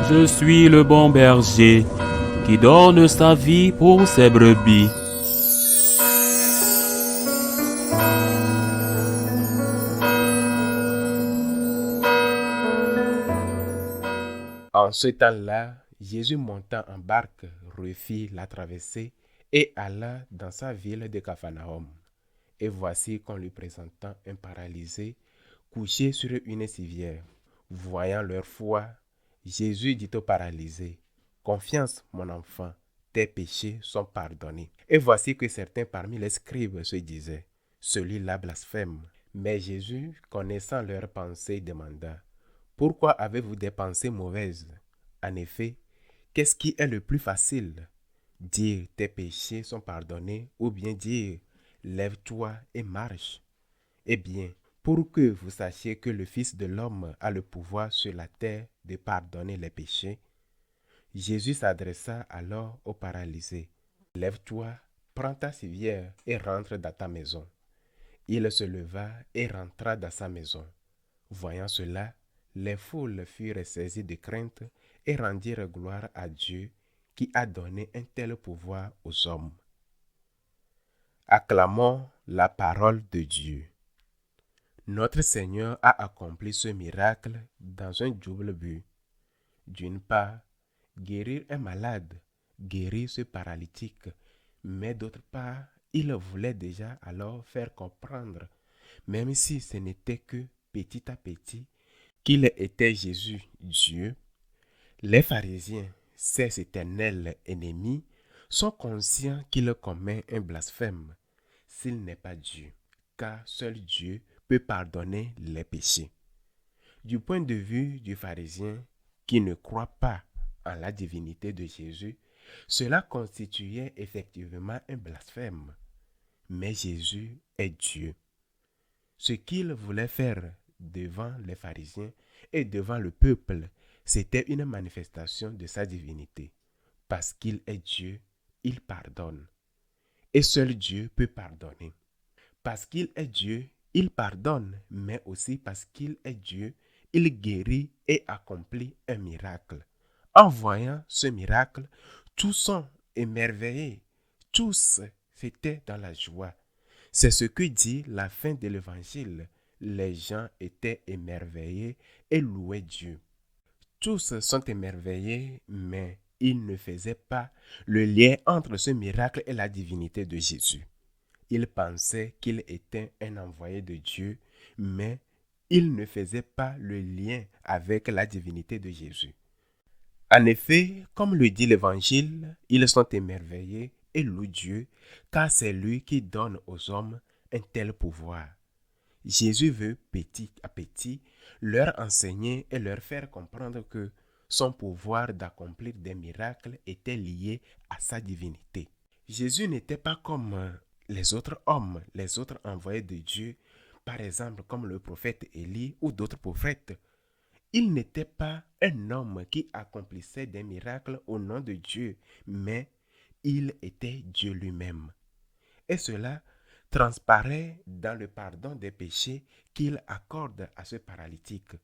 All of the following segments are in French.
Je suis le bon berger qui donne sa vie pour ses brebis. En ce temps-là, Jésus monta en barque, refit la traversée et alla dans sa ville de Capharnaüm. Et voici qu'on lui présenta un paralysé couché sur une civière. Voyant leur foi, Jésus dit au paralysé, Confiance, mon enfant, tes péchés sont pardonnés. Et voici que certains parmi les scribes se disaient, Celui-là blasphème. Mais Jésus, connaissant leurs pensées, demanda, Pourquoi avez-vous des pensées mauvaises? En effet, qu'est-ce qui est le plus facile? Dire tes péchés sont pardonnés ou bien dire lève-toi et marche? Eh bien, pour que vous sachiez que le Fils de l'homme a le pouvoir sur la terre de pardonner les péchés, Jésus s'adressa alors au paralysé. Lève-toi, prends ta civière et rentre dans ta maison. Il se leva et rentra dans sa maison. Voyant cela, les foules furent saisies de crainte et rendirent gloire à Dieu qui a donné un tel pouvoir aux hommes. Acclamons la parole de Dieu. Notre Seigneur a accompli ce miracle dans un double but. D'une part, guérir un malade, guérir ce paralytique, mais d'autre part, il voulait déjà alors faire comprendre, même si ce n'était que petit à petit, qu'il était Jésus, Dieu. Les pharisiens, ses éternels ennemis, sont conscients qu'il commet un blasphème s'il n'est pas Dieu, car seul Dieu peut pardonner les péchés. Du point de vue du pharisien qui ne croit pas en la divinité de Jésus, cela constituait effectivement un blasphème. Mais Jésus est Dieu. Ce qu'il voulait faire devant les pharisiens et devant le peuple, c'était une manifestation de sa divinité. Parce qu'il est Dieu, il pardonne. Et seul Dieu peut pardonner. Parce qu'il est Dieu, il pardonne, mais aussi parce qu'il est Dieu, il guérit et accomplit un miracle. En voyant ce miracle, tous sont émerveillés. Tous étaient dans la joie. C'est ce que dit la fin de l'évangile. Les gens étaient émerveillés et louaient Dieu. Tous sont émerveillés, mais ils ne faisaient pas le lien entre ce miracle et la divinité de Jésus. Ils pensaient qu'il était un envoyé de Dieu, mais ils ne faisaient pas le lien avec la divinité de Jésus. En effet, comme le dit l'Évangile, ils sont émerveillés et louent Dieu, car c'est lui qui donne aux hommes un tel pouvoir. Jésus veut petit à petit leur enseigner et leur faire comprendre que son pouvoir d'accomplir des miracles était lié à sa divinité. Jésus n'était pas comme les autres hommes, les autres envoyés de Dieu, par exemple comme le prophète Élie ou d'autres prophètes. Il n'était pas un homme qui accomplissait des miracles au nom de Dieu, mais il était Dieu lui-même. Et cela transparaît dans le pardon des péchés qu'il accorde à ce paralytique.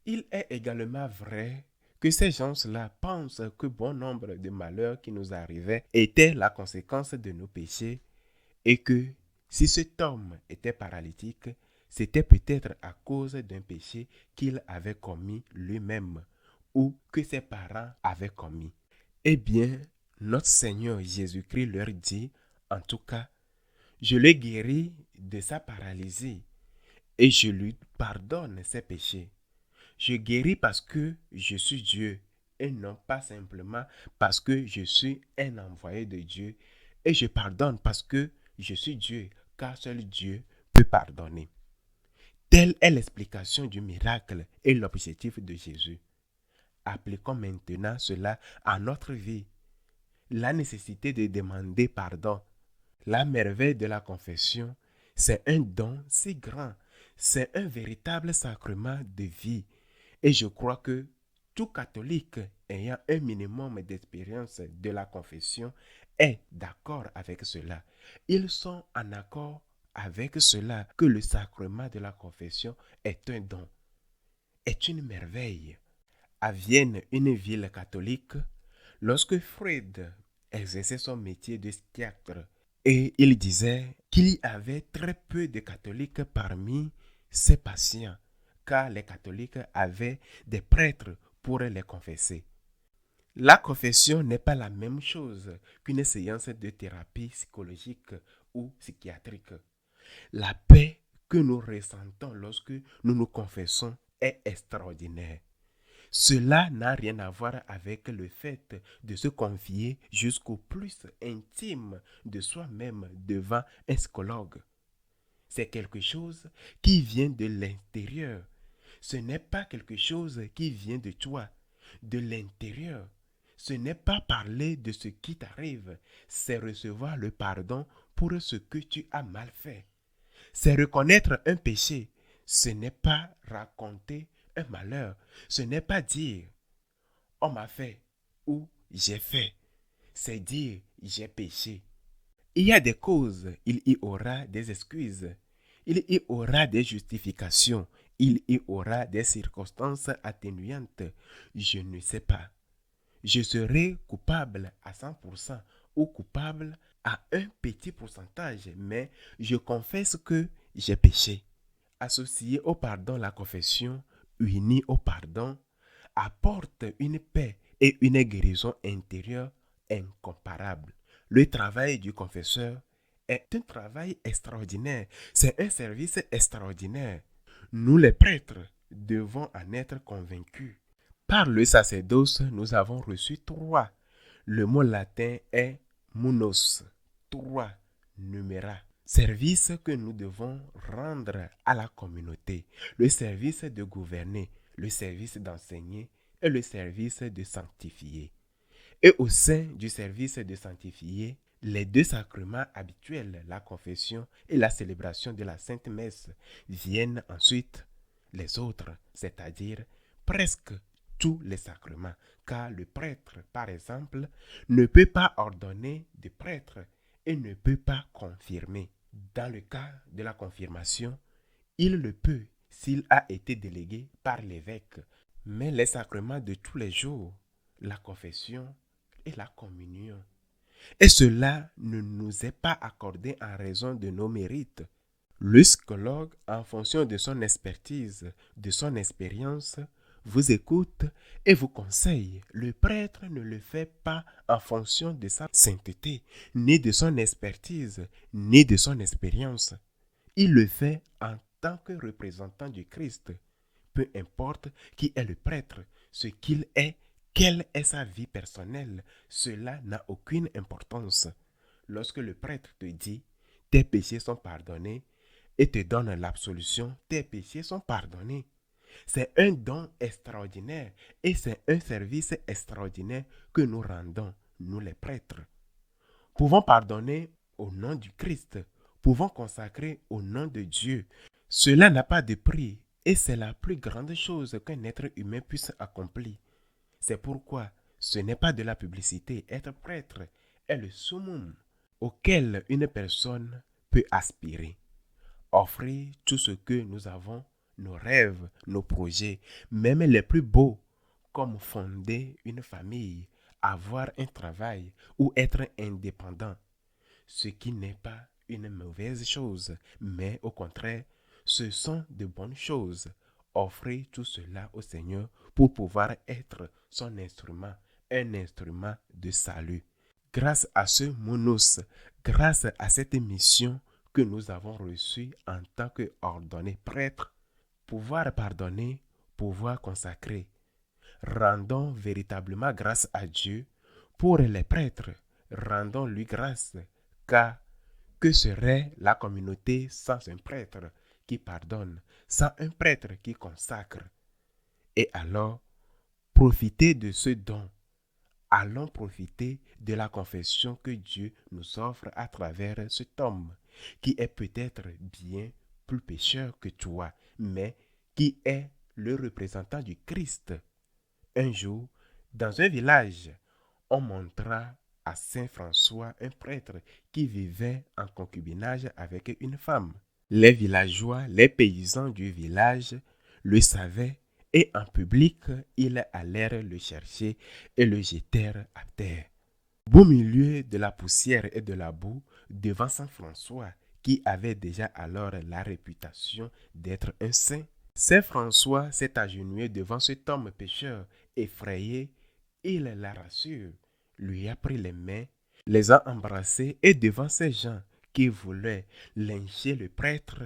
Il est également vrai que ces gens-là pensent que bon nombre de malheurs qui nous arrivaient étaient la conséquence de nos péchés et que si cet homme était paralytique, c'était peut-être à cause d'un péché qu'il avait commis lui-même ou que ses parents avaient commis. Eh bien, notre Seigneur Jésus-Christ leur dit, en tout cas, je l'ai guéri de sa paralysie et je lui pardonne ses péchés. Je guéris parce que je suis Dieu et non pas simplement parce que je suis un envoyé de Dieu. Et je pardonne parce que je suis Dieu, car seul Dieu peut pardonner. Telle est l'explication du miracle et l'objectif de Jésus. Appliquons maintenant cela à notre vie. La nécessité de demander pardon. La merveille de la confession, c'est un don si grand. C'est un véritable sacrement de vie. Et je crois que tout catholique ayant un minimum d'expérience de la confession est d'accord avec cela. Ils sont en accord avec cela que le sacrement de la confession est un don, est une merveille. À Vienne, une ville catholique, lorsque Freud exerçait son métier de psychiatre, et il disait qu'il y avait très peu de catholiques parmi ses patients, car les catholiques avaient des prêtres pour les confesser. La confession n'est pas la même chose qu'une séance de thérapie psychologique ou psychiatrique. La paix que nous ressentons lorsque nous nous confessons est extraordinaire. Cela n'a rien à voir avec le fait de se confier jusqu'au plus intime de soi-même devant un psychologue. C'est quelque chose qui vient de l'intérieur. Ce n'est pas quelque chose qui vient de toi, de l'intérieur. Ce n'est pas parler de ce qui t'arrive, c'est recevoir le pardon pour ce que tu as mal fait. C'est reconnaître un péché. Ce n'est pas raconter un malheur. Ce n'est pas dire on m'a fait ou j'ai fait. C'est dire j'ai péché. Il y a des causes, il y aura des excuses, il y aura des justifications, il y aura des circonstances atténuantes. Je ne sais pas. Je serai coupable à 100% ou coupable à un petit pourcentage, mais je confesse que j'ai péché. Associé au pardon, la confession, unie au pardon, apporte une paix et une guérison intérieure incomparables. Le travail du confesseur est un travail extraordinaire. C'est un service extraordinaire. Nous les prêtres devons en être convaincus. Par le sacerdoce, nous avons reçu 3. Le mot latin est munos, 3, numera. Service que nous devons rendre à la communauté. Le service de gouverner, le service d'enseigner et le service de sanctifier. Et au sein du service de sanctifier, les 2 sacrements habituels, la confession et la célébration de la Sainte Messe, viennent ensuite les autres, c'est-à-dire presque tous les sacrements, car le prêtre, par exemple, ne peut pas ordonner de prêtre et ne peut pas confirmer. Dans le cas de la confirmation, il le peut s'il a été délégué par l'évêque, mais les sacrements de tous les jours, la confession et la communion, et cela ne nous est pas accordé en raison de nos mérites. Le psychologue, en fonction de son expertise, de son expérience, vous écoute et vous conseille. Le prêtre ne le fait pas en fonction de sa sainteté, ni de son expertise, ni de son expérience. Il le fait en tant que représentant du Christ. Peu importe qui est le prêtre, ce qu'il est, quelle est sa vie personnelle, cela n'a aucune importance. Lorsque le prêtre te dit « tes péchés sont pardonnés » et te donne l'absolution « tes péchés sont pardonnés », c'est un don extraordinaire et c'est un service extraordinaire que nous rendons, nous les prêtres. Pouvons pardonner au nom du Christ, pouvons consacrer au nom de Dieu. Cela n'a pas de prix et c'est la plus grande chose qu'un être humain puisse accomplir. C'est pourquoi ce n'est pas de la publicité. Être prêtre est le summum auquel une personne peut aspirer. Offrir tout ce que nous avons, nos rêves, nos projets, même les plus beaux, comme fonder une famille, avoir un travail ou être indépendant. Ce qui n'est pas une mauvaise chose, mais au contraire, ce sont de bonnes choses. Offrez tout cela au Seigneur pour pouvoir être son instrument, un instrument de salut. Grâce à ce monos, grâce à cette mission que nous avons reçue en tant qu'ordonnés prêtres, pouvoir pardonner, pouvoir consacrer. Rendons véritablement grâce à Dieu pour les prêtres. Rendons-lui grâce, car que serait la communauté sans un prêtre qui pardonne, sans un prêtre qui consacre? Et alors, profitez de ce don. Allons profiter de la confession que Dieu nous offre à travers cet homme, qui est peut-être bien plus pécheur que toi, mais qui est le représentant du Christ. Un jour, dans un village, on montra à Saint François un prêtre qui vivait en concubinage avec une femme. Les villageois, les paysans du village le savaient et en public, ils allèrent le chercher et le jetèrent à terre. Au beau milieu de la poussière et de la boue, devant Saint François, qui avait déjà alors la réputation d'être un saint, Saint François s'est agenouillé devant cet homme pécheur. Effrayé, il la rassure, lui a pris les mains, les a embrassés et devant ces gens qui voulaient lyncher le prêtre,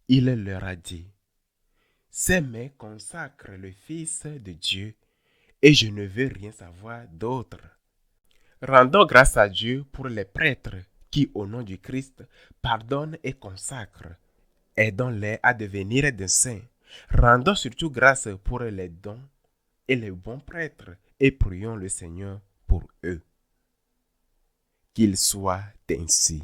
il leur a dit: ces mains consacrent le Fils de Dieu et je ne veux rien savoir d'autre. Rendons grâce à Dieu pour les prêtres qui, au nom du Christ, pardonnent et consacrent. Aidons-les à devenir des saints. Rendons surtout grâce pour les dons et les bons prêtres et prions le Seigneur pour eux. Qu'il soit ainsi.